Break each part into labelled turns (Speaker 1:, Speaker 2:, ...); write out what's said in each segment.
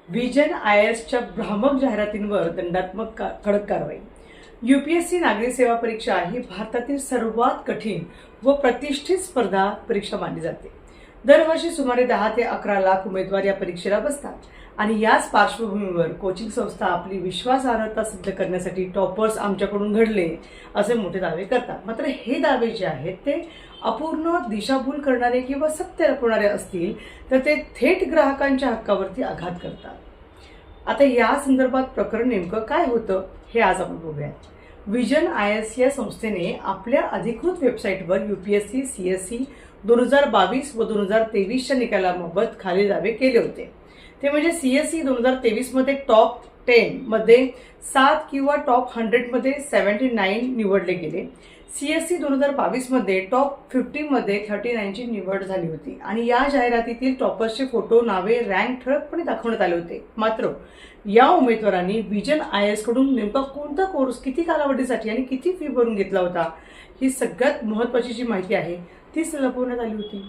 Speaker 1: Vision आयएसच्या भ्रामक जाहिरातींवर दंडात्मक कडक कारवाई. यूपीएससी नागरी सेवा परीक्षा ही भारतातील सर्वात कठीण व प्रतिष्ठित स्पर्धा परीक्षा मानली जाते. दरवर्षी सुमारे 10 ते 11 लाख उमेदवार या परीक्षेला बसतात आणि याच पार्श्वभूमीवर कोचिंग संस्था आपली विश्वासार्हता सिद्ध करण्यासाठी टॉपर्स आमच्याकडून घडले असे मोठे दावे करतात. मात्र हे दावे जे आहेत ते अपूर्ण, दिशाभूल करणारे किंवा सत्य लपवणारे असतील तर ते थेट ग्राहकांच्या हक्कावरती आघात करतात. आता या संदर्भात प्रकरण नेमकं काय होतं हे आज आपण बघूया. व्हिजन आयएस या संस्थेने आपल्या अधिकृत वेबसाईटवर यूपीएससी सीएससी 2022 व 2023च्या निकालाबाबत खालील दावे केले होते. ते म्हणजे सीएससी 2023 मध्ये टॉप 10 मध्ये 7 किंवा टॉप 100 मध्ये 79 निवडले गेले. सीएससी 2022 मध्ये टॉप 50 मध्ये 39 ची निवड झाली होती आणि या जाहिरातीतील टॉपर्सचे फोटो, नावे, रँक ठळकपणे दाखवण्यात आले होते. मात्र या उमेदवारांनी व्हिजन आयएस कडून नेमका कोणता कोर्स, किती कालावधीसाठी आणि किती फी भरून घेतला होता, ही सगळ्यात महत्त्वाची जी माहिती आहे तीच लपवण्यात आली होती.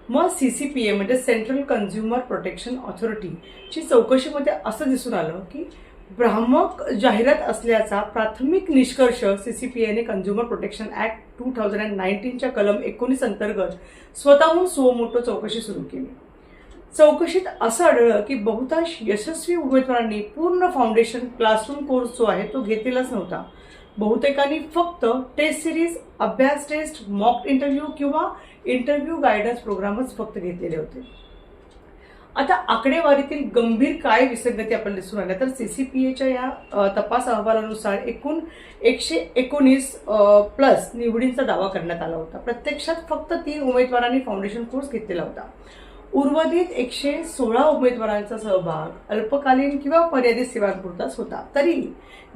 Speaker 1: मग सीसीपीए म्हणजे सेंट्रल कन्झ्युमर प्रोटेक्शन ऑथॉरिटीची चौकशीमध्ये असं दिसून आलं की भ्रामक जाहिरात असल्याचा प्राथमिक निष्कर्ष सीसीपीएने कन्झ्युमर प्रोटेक्शन ऍक्ट 2019च्या कलम 19 अंतर्गत स्वतःहून सुमोटो चौकशी सुरू केली. चौकशीत असं आढळलं की बहुतांश यशस्वी उमेदवारांनी पूर्ण फाउंडेशन क्लासरूम कोर्स जो आहे तो घेतलेलाच नव्हता. बहुतेकांनी फक्त टेस्ट सिरीज, अभ्यास टेस्ट, मॉक इंटरव्ह्यू किंवा इंटरव्ह्यू गायडन्स प्रोग्रामच फक्त घेतलेले होते. आता आकडेवारीतील गंभीर काय विसंगती आपल्याला दिसून आल्या तर सीसीपीएच्या या तपास अहवालानुसार एकूण 119 प्लस निवडींचा दावा करण्यात आला होता. प्रत्यक्षात फक्त 3 उमेदवारांनी फाउंडेशन कोर्स घेतलेला होता. उर्वरित 116 उमेदवारांचा सहभाग अल्पकालीन किंवा मर्यादित सेवांपुरताच होता. तरी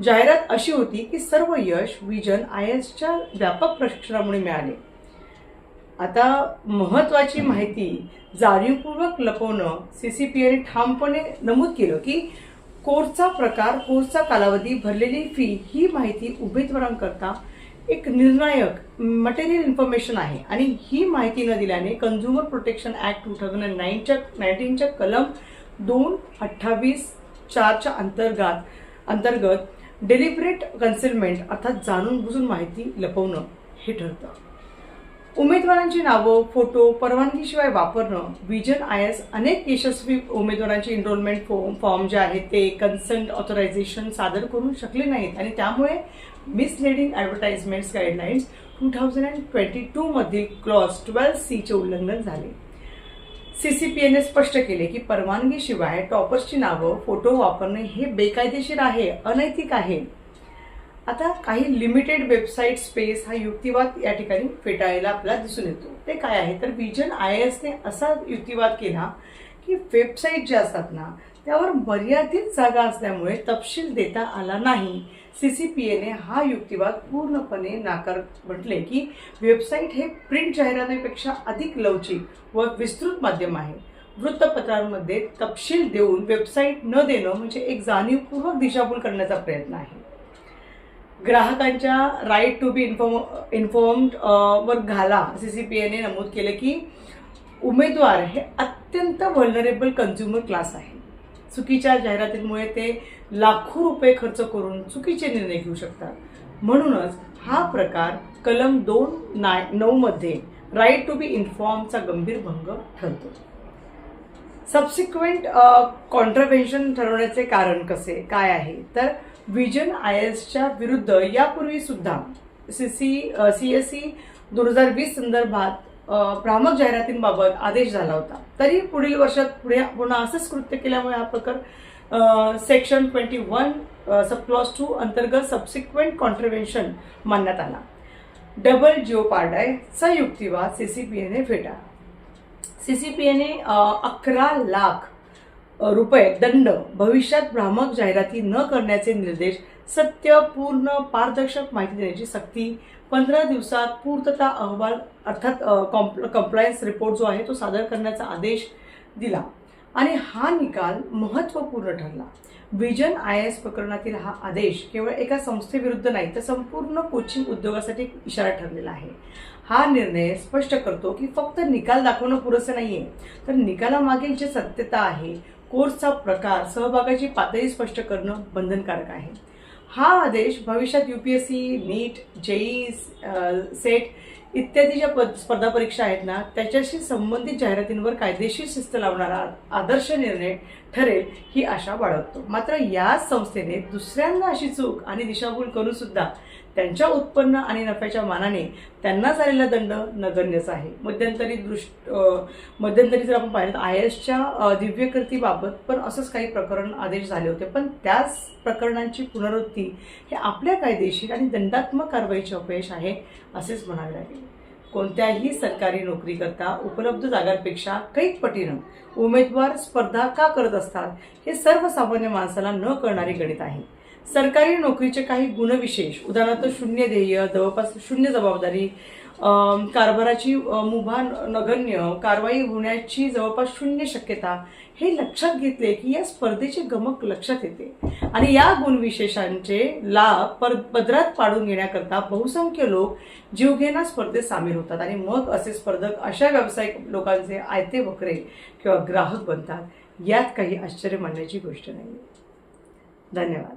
Speaker 1: जाहिरात अशी होती की सर्व यश व्हिजन आयएसच्या व्यापक प्रशिक्षणामुळे मिळाले. आता महत्वाची माहिती जाणीवपूर्वक लपवणं. सीसीपीएने ठामपणे नमूद केलं की कोर्सचा प्रकार, कोर्सचा कालावधी, भरलेली फी ही माहिती उमेदवारांकरता एक निर्णायक मटेरियल इन्फॉर्मेशन आहे आणि ही माहिती न दिल्याने कन्झ्युमर प्रोटेक्शन ऍक्ट 2019च्या कलम 228(4) अंतर्गत डेलिबरेट कन्सिलमेंट अर्थात जाणून बुजून माहिती लपवणं हे ठरतं. उमेदवारांची नावं, फोटो परवानगीशिवाय वापरणं. व्हिजन आयएस अनेक यशस्वी उमेदवारांचे एनरोलमेंट फॉर्म जे आहेत ते कन्सेंट ऑथरायझेशन सादर करू शकले नाहीत आणि त्यामुळे मिसलिडिंग ॲडव्हर्टाइजमेंट्स गाईडलाईन्स 2022 मधील क्लॉज 12C चे उल्लंघन झाले. सीसीपीएने स्पष्ट केले की परवानगीशिवाय टॉपर्सची नावं, फोटो वापरणे हे बेकायदेशीर आहे, अनैतिक आहे. आता काही लिमिटेड वेबसाईट स्पेस हा युक्तिवाद या ठिकाणी फेटाळायला आपल्याला दिसून येतो. ते काय आहे तर व्हिजन आयएसने असा युक्तिवाद केला की वेबसाईट ज्या असतात ना त्यावर मर्यादित जागा असल्यामुळे तपशील देता आला नाही. सीसीपीएने हा युक्तिवाद पूर्णपणे म्हटले की वेबसाईट हे प्रिंट जाहिरातीपेक्षा अधिक लवचिक व विस्तृत माध्यम आहे. वृत्तपत्रांमध्ये तपशील देऊन वेबसाईट न देणं म्हणजे एक जाणीवपूर्वक दिशाभूल करण्याचा प्रयत्न आहे. ग्राहकांच्या राईट टू बी इन्फॉर्म्ड वर घाला. सीसीपीएने नमूद केले की उमेदवार हे अत्यंत व्हल्नरेबल कन्झ्युमर क्लास आहे. चुकीच्या जाहिरातींमुळे ते लाखो रुपये खर्च करून चुकीचे निर्णय घेऊ शकतात. म्हणूनच हा प्रकार कलम 2(9) मध्ये राईट टू बी इन्फॉर्मचा गंभीर भंग ठरतो. सबसिक्वेंट कॉन्ट्राव्हेन्शन ठरवण्याचे कारण काय आहे तर व्हिजन आयएसच्या विरुद्ध यापूर्वी सुद्धा सीएससी 2020 संदर्भात भ्रामक जाहिरातींबाबत आदेश झाला होता. तरी पुढील वर्षात पुन्हा असंच कृत्य केल्यामुळे हा प्रकार सेक्शन 21 सबक्लॉज 2 अंतर्गत सबसिक्वेंट कॉन्ट्राव्हेन्शन मानण्यात आला. डबल जिओपार्डायचा युक्तिवाद सीसीपीएने फेटाळला. सीसीपीएने 11 लाख रुपये दंड, भविष्यात भ्रामक जाहिराती न करण्याचे निर्देश, सत्य, पूर्ण, पारदर्शक माहिती देण्याची सक्ती, 15 दिवसात पूर्तता अहवाल अर्थात कंप्लायन्स रिपोर्ट जो आहे तो सादर करण्याचा आदेश दिला आणि हा निकाल महत्त्वपूर्ण ठरला. व्हिजन आयएस प्रकरणातील हा आदेश केवळ एका संस्थेविरुद्ध नाही तर संपूर्ण कोचिंग उद्योगासाठी एक इशारा ठरलेला आहे. हा निर्णय स्पष्ट करतो की फक्त निकाल दाखवणं पुरेसं नाहीये तर निकालामागील जे सत्यता आहे, कोर्सचा प्रकार, सहभागाची पातळी स्पष्ट करणं बंधनकारक आहे. हा आदेश भविष्यात यूपीएससी, नीट, जेईई, सेट इत्यादी ज्या स्पर्धा परीक्षा आहेत ना, त्याच्याशी संबंधित जाहिरातींवर कायदेशीर शिस्त लावणारा आदर्श निर्णय ठरेल ही आशा बाळगतो. मात्र याच संस्थेने दुसऱ्यांदा अशी चूक आणि दिशाभूल करून सुद्धा त्यांच्या उत्पन्न आणि नफ्याच्या मानाने त्यांना झालेला दंड नगण्यच आहे. मध्यंतरी जर आपण पाहिलं तर IASच्या दिव्यकीर्तीबाबत पण असंच काही प्रकरण आदेश झाले होते, पण त्याच प्रकरणांची पुनरावृत्ती हे आपल्या कायदेशीर आणि दंडात्मक कारवाईचे अपयश आहे असेच म्हणावे लागेल. कोणत्याही सरकारी नोकरीकरता उपलब्ध जागांपेक्षा कैक पटीनं उमेदवार स्पर्धा का करत असतात हे सर्वसामान्य माणसाला न कळणारे गणित आहे. सरकारी नोकरीचे काही गुणविशेष, उदाहरणार्थ शून्य ध्येय, जवळपास शून्य जबाबदारी, कारभाराची मुभा नगण्य, कारवाई होण्याची जवळपास शून्य शक्यता, हे लक्षात घेतले की या स्पर्धेची गमक लक्षात येते आणि या गुणविशेषांचे लाभ पदरात पाडून घेण्याकरता बहुसंख्य लोक जीवघेणा स्पर्धेत सामील होतात आणि मग असे स्पर्धक अशा व्यावसायिक लोकांचे आयते वक्रे किंवा ग्राहक बनतात. यात काही आश्चर्य मानण्याची गोष्ट नाही. धन्यवाद.